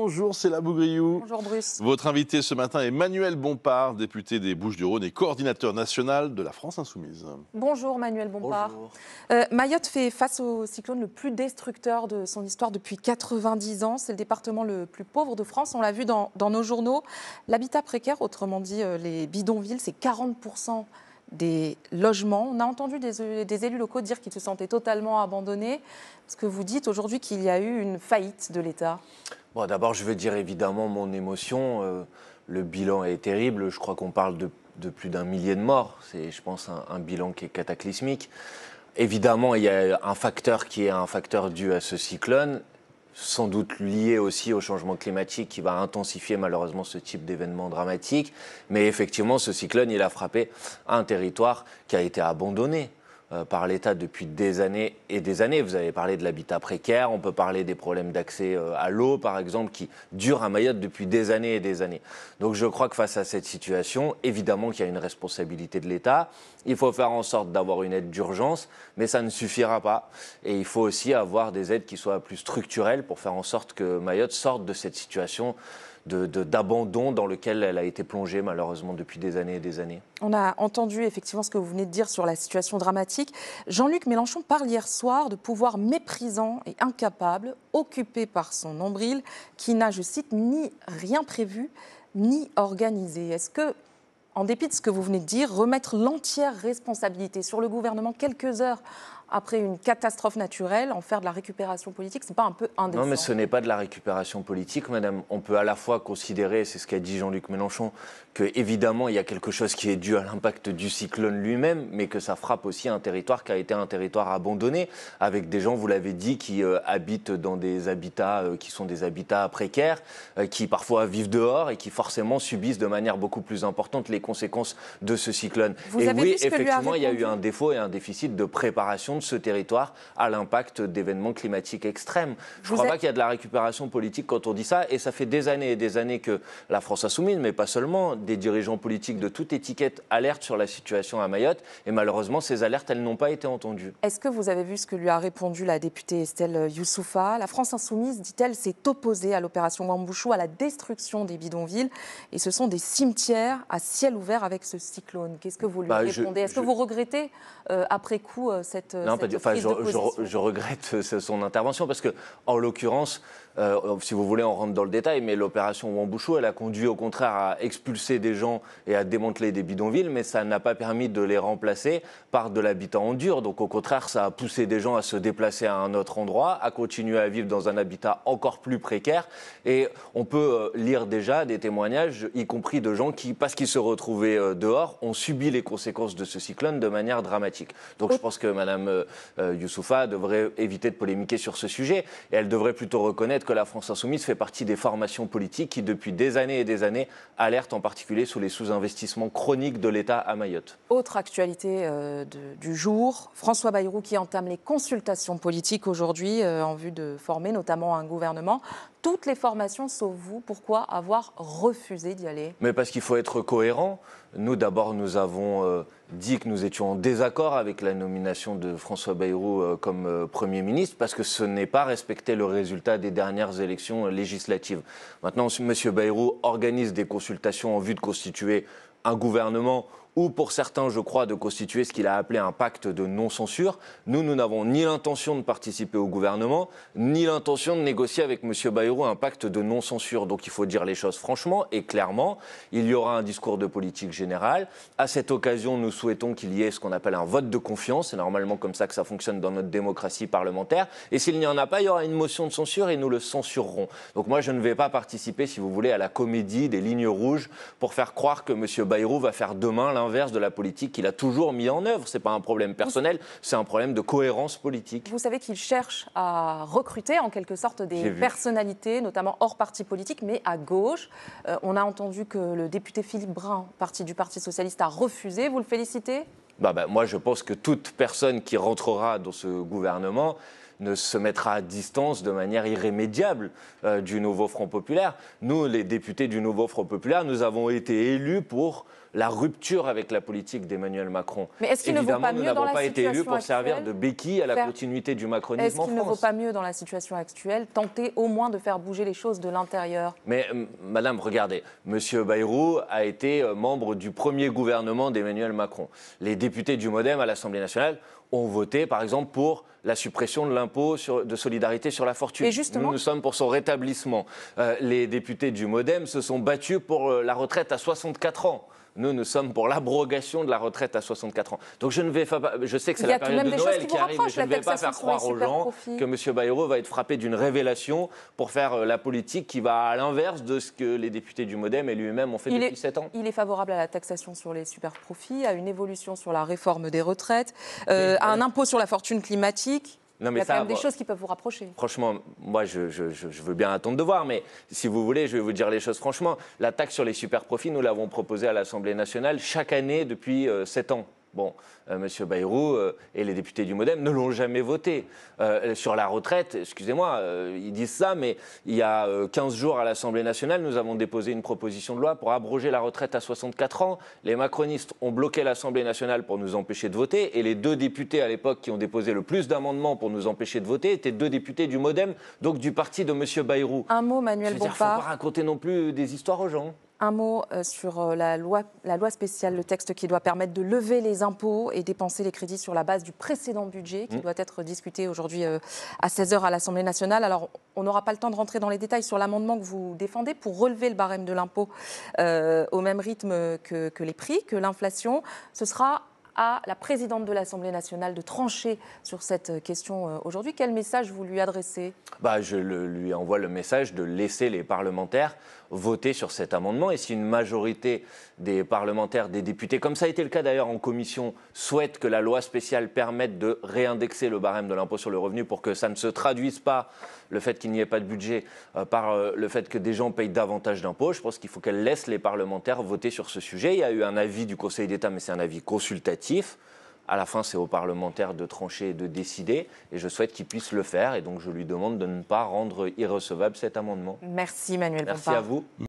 Bonjour, c'est la Bougriou. Bonjour Bruce. Votre invité ce matin est Manuel Bompard, député des Bouches-du-Rhône et coordinateur national de la France Insoumise. Bonjour Manuel Bompard. Bonjour. Mayotte fait face au cyclone le plus destructeur de son histoire depuis 90 ans. C'est le département le plus pauvre de France. On l'a vu dans nos journaux. L'habitat précaire, autrement dit les bidonvilles, c'est 40% des logements. On a entendu des élus locaux dire qu'ils se sentaient totalement abandonnés. Est-ce que vous dites aujourd'hui qu'il y a eu une faillite de l'État ? Bon, d'abord, je veux dire évidemment mon émotion. Le bilan est terrible. Je crois qu'on parle de plus d'un millier de morts. C'est, je pense, un bilan qui est cataclysmique. Évidemment, il y a un facteur qui est un facteur dû à ce cyclone, sans doute lié aussi au changement climatique qui va intensifier malheureusement ce type d'événement dramatique. Mais effectivement, ce cyclone, il a frappé un territoire qui a été abandonné par l'État depuis des années et des années. Vous avez parlé de l'habitat précaire, on peut parler des problèmes d'accès à l'eau, par exemple, qui durent à Mayotte depuis des années et des années. Donc je crois que face à cette situation, évidemment qu'il y a une responsabilité de l'État. Il faut faire en sorte d'avoir une aide d'urgence, mais ça ne suffira pas. Et il faut aussi avoir des aides qui soient plus structurelles pour faire en sorte que Mayotte sorte de cette situation d'abandon dans lequel elle a été plongée malheureusement depuis des années et des années. On a entendu effectivement ce que vous venez de dire sur la situation dramatique. Jean-Luc Mélenchon parle hier soir de pouvoir méprisant et incapable, occupé par son nombril, qui n'a, je cite, ni rien prévu, ni organisé. Est-ce que, en dépit de ce que vous venez de dire, remettre l'entière responsabilité sur le gouvernement quelques heures après une catastrophe naturelle, en faire de la récupération politique, c'est pas un peu indécent ? Non, mais ce n'est pas de la récupération politique, madame. On peut à la fois considérer, c'est ce qu'a dit Jean-Luc Mélenchon, qu'évidemment, il y a quelque chose qui est dû à l'impact du cyclone lui-même, mais que ça frappe aussi un territoire qui a été un territoire abandonné, avec des gens, vous l'avez dit, qui habitent dans des habitats qui sont des habitats précaires, qui parfois vivent dehors et qui forcément subissent de manière beaucoup plus importante les conséquences de ce cyclone. Et oui, effectivement, il y a eu un défaut et un déficit de préparation de ce territoire à l'impact d'événements climatiques extrêmes. Je ne crois pas qu'il y a de la récupération politique quand on dit ça, et ça fait des années et des années que la France Insoumise, mais pas seulement, des dirigeants politiques de toute étiquette alertent sur la situation à Mayotte, et malheureusement, ces alertes, elles n'ont pas été entendues. Est-ce que vous avez vu ce que lui a répondu la députée Estelle Youssoufa ? La France Insoumise, dit-elle, s'est opposée à l'opération Wambouchou, à la destruction des bidonvilles, et ce sont des cimetières à ciel ouvert avec ce cyclone. Qu'est-ce que vous lui répondez ? Est-ce que vous regrettez, après coup, cette non, pas du, prise de position ? je regrette son intervention parce que, en l'occurrence, si vous voulez, on rentre dans le détail, mais l'opération Wambouchou, elle a conduit au contraire à expulser des gens et à démanteler des bidonvilles, mais ça n'a pas permis de les remplacer par de l'habitat en dur. Donc au contraire, ça a poussé des gens à se déplacer à un autre endroit, à continuer à vivre dans un habitat encore plus précaire. Et on peut lire déjà des témoignages, y compris de gens qui, parce qu'ils se retrouvaient dehors, ont subi les conséquences de ce cyclone de manière dramatique. Donc je pense que Mme Youssoufa devrait éviter de polémiquer sur ce sujet, et elle devrait plutôt reconnaître que la France Insoumise fait partie des formations politiques qui, depuis des années et des années, alertent en particulier sur les sous-investissements chroniques de l'État à Mayotte. Autre actualité du jour, François Bayrou qui entame les consultations politiques aujourd'hui en vue de former notamment un gouvernement. Toutes les formations sauf vous, pourquoi avoir refusé d'y aller ? Mais parce qu'il faut être cohérent. Nous, d'abord, nous avons dit que nous étions en désaccord avec la nomination de François Bayrou comme Premier ministre, parce que ce n'est pas respecter le résultat des dernières élections législatives. Maintenant, M. Bayrou organise des consultations en vue de constituer un gouvernement ou pour certains, je crois, de constituer ce qu'il a appelé un pacte de non-censure. Nous n'avons ni l'intention de participer au gouvernement, ni l'intention de négocier avec M. Bayrou un pacte de non-censure. Donc il faut dire les choses franchement et clairement. Il y aura un discours de politique générale. À cette occasion, nous souhaitons qu'il y ait ce qu'on appelle un vote de confiance. C'est normalement comme ça que ça fonctionne dans notre démocratie parlementaire. Et s'il n'y en a pas, il y aura une motion de censure et nous le censurerons. Donc moi, je ne vais pas participer, si vous voulez, à la comédie des lignes rouges pour faire croire que M. Bayrou va faire demain l'inverse de la politique qu'il a toujours mis en œuvre. Ce n'est pas un problème personnel, c'est un problème de cohérence politique. Vous savez qu'il cherche à recruter en quelque sorte des personnalités, notamment hors parti politique, mais à gauche. On a entendu que le député Philippe Brun, du Parti socialiste, a refusé. Vous le félicitez ? Moi, je pense que toute personne qui rentrera dans ce gouvernement ne se mettra à distance de manière irrémédiable du nouveau Front populaire. Nous, les députés du nouveau Front populaire, nous avons été élus pour la rupture avec la politique d'Emmanuel Macron. Mais est-ce qu'il ne vaut pas mieux dans la situation actuelle ? Évidemment, nous n'avons pas été élus pour servir de béquille à la continuité du macronisme en France. Est-ce qu'il ne vaut pas mieux dans la situation actuelle tenter au moins de faire bouger les choses de l'intérieur ? Mais madame, regardez, M. Bayrou a été membre du premier gouvernement d'Emmanuel Macron. Les députés du MoDem à l'Assemblée nationale ont voté, par exemple, pour la suppression de l'impôt de solidarité sur la fortune. Et justement, nous sommes pour son rétablissement. Les députés du MoDem se sont battus pour la retraite à 64 ans. Nous sommes pour l'abrogation de la retraite à 64 ans. Donc je sais que c'est la période de Noël qui arrive, mais je ne vais pas faire croire aux gens que M. Bayrou va être frappé d'une révélation pour faire la politique qui va à l'inverse de ce que les députés du MoDem et lui-même ont fait depuis 7 ans. Il est favorable à la taxation sur les super-profits, à une évolution sur la réforme des retraites, à un impôt sur la fortune climatique. Non, mais il y a quand même des choses qui peuvent vous rapprocher. Franchement, moi, je veux bien attendre de voir, mais si vous voulez, je vais vous dire les choses franchement. La taxe sur les super-profits, nous l'avons proposée à l'Assemblée nationale chaque année depuis 7 ans. Bon, M. Bayrou et les députés du MoDem ne l'ont jamais voté. Sur la retraite, excusez-moi, ils disent ça, mais il y a 15 jours à l'Assemblée nationale, nous avons déposé une proposition de loi pour abroger la retraite à 64 ans. Les macronistes ont bloqué l'Assemblée nationale pour nous empêcher de voter, et les 2 députés à l'époque qui ont déposé le plus d'amendements pour nous empêcher de voter étaient 2 députés du MoDem, donc du parti de M. Bayrou. Un mot, Manuel Bompard. Il ne faut pas raconter non plus des histoires aux gens. Un mot sur la loi spéciale, le texte qui doit permettre de lever les impôts et dépenser les crédits sur la base du précédent budget, qui doit être discuté aujourd'hui à 16h à l'Assemblée nationale. Alors, on n'aura pas le temps de rentrer dans les détails sur l'amendement que vous défendez pour relever le barème de l'impôt au même rythme que les prix, que l'inflation. Ce sera à la présidente de l'Assemblée nationale de trancher sur cette question aujourd'hui. Quel message vous lui adressez ? Je lui envoie le message de laisser les parlementaires voter sur cet amendement. Et si une majorité des parlementaires, des députés, comme ça a été le cas d'ailleurs en commission, souhaitent que la loi spéciale permette de réindexer le barème de l'impôt sur le revenu pour que ça ne se traduise pas, le fait qu'il n'y ait pas de budget, par le fait que des gens payent davantage d'impôts, je pense qu'il faut qu'elle laisse les parlementaires voter sur ce sujet. Il y a eu un avis du Conseil d'État, mais c'est un avis consultatif. À la fin, c'est aux parlementaires de trancher et de décider. Et je souhaite qu'ils puissent le faire. Et donc, je lui demande de ne pas rendre irrecevable cet amendement. Merci, Manuel Bompard. Merci à vous.